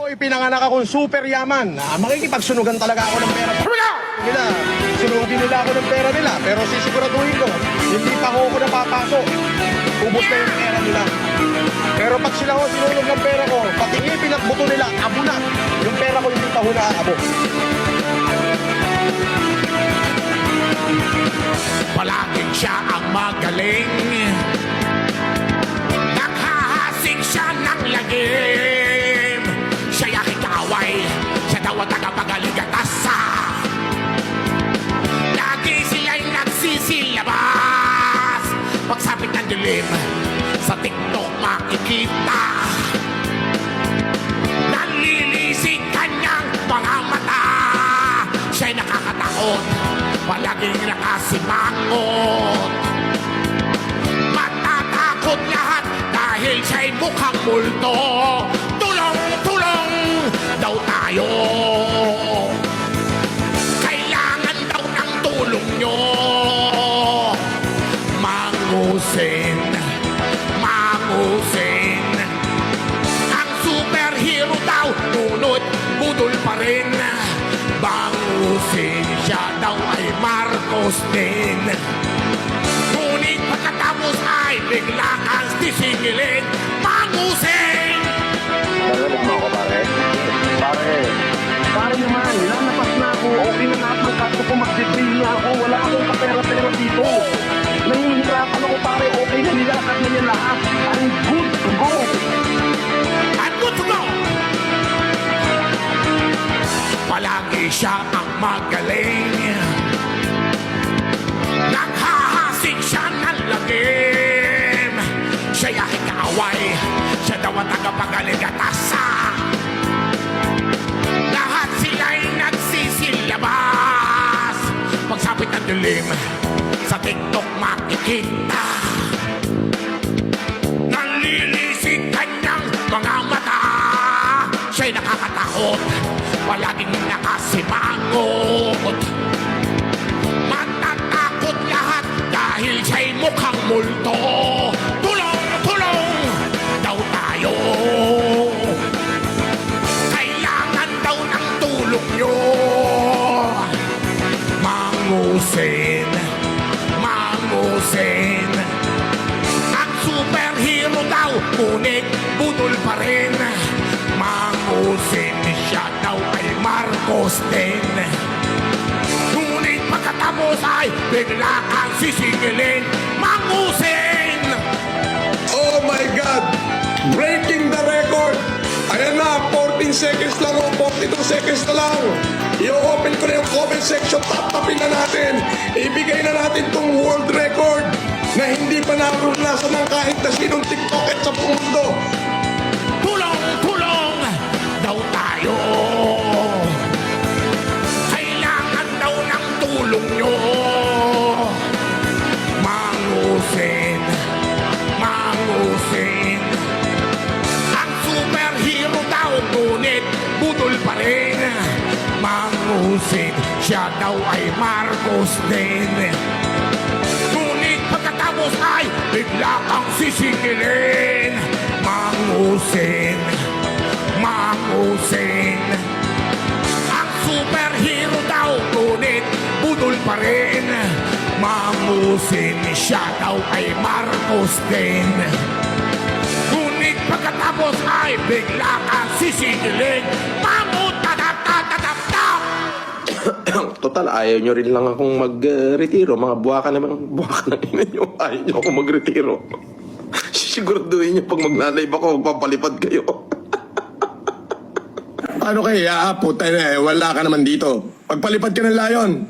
Ako'y pinanganak akong super yaman. Makikipagsunugan talaga ako ng pera nila. Sunugin nila ako ng pera nila. Pero sisiguraduhin ko, hindi pa ako napapasok. Ubus na yung pera nila. Pero pag sila ko sinunog ng pera ko, pati ngipin at buto nila, abo na. Yung pera ko hindi pa ho naaabo. Palaging siya ang magaling, naghahasik siya ng lagim. Siya'y aking kaaway, siya daw ang tagapagaligatan. Lagi sila'y nagsisilabas. Pagsapit ng dilim, sa TikTok makikita, nalilisik kanyang mga mata. Siya'y nakakatakot, palaging nakasimangot. Matatakot lahat dahil siya'y mukhang multo. Tulong, tulong daw tayo. Kailangan daw ng tulong nyo. Mangusin, mangusin. Ang superhero daw, ngunit budol pa rin. Bangusin siya daw ay Marcos din. Ngunit pagkatapos ay bigla kang sisingilin. Bangusin! Narinig mo ako, pare? Pare naman, lalapas na ako. Okay na lahat ng kaso ko, mag-deal na ako. Wala akong kapera-pera dito. Nahihirapan ako, pare. Okay na nilakad na niya lahat. I'm good to go. I'm good to go! Palagi siya ang magaling, naghahasik siya ng lagim. Siya'y aking kaaway, siya daw ang tagapagaligatan. Lahat sila'y nagsisilabas. Pagsapit ng dilim, sa TikTok makikita, nalilisik kanyang mga mata. Siya'y nakakatakot, palaging nakasimangot. Matatakot lahat dahil siya'y mukhang multo. Tulong, tulong daw tayo. Kailangan daw ng tulong nyo. Mangusin, mangusin. Ang superhero daw, ngunit budol pa rin. Mangusin siya daw ay Marcos din. Ngunit pagkatapos ay bigla kang sisingilin. Mangusin! Oh my God! Breaking the record! Ayan na, 14 seconds lang o 42 seconds na lang. I-open ko na yung comment section, tap-tapin na natin. Ibigay na natin tong world record na hindi pa naranasan ng kahit na sinong TikToker sa mundo. Tulong, tulong daw tayo. Kailangan daw ng tulong nyo. Mangusin, mangusin. Ang superhero daw, ngunit budol pa rin. Mangusin, siya daw ay Marcos din. Ngunit pagkatapos ay bigla kang sisingilin. Mangusin, mangusin. Ang superhero daw, ngunit budol pa rin. Mangusin, siya daw ay Marcos din. Ngunit pagkatapos ay bigla kang sisingilin. Mamutadap-tadap-tap! Total, ayaw nyo rin lang akong mag-retiro. Mga buwaka ng ina nyo. Ayaw nyo akong mag-retiro. Siguraduhin nyo pag magnalive ako, magpapalipad kayo. Ano kaya, puta na wala ka naman dito. Pagpalipad ka ng layon.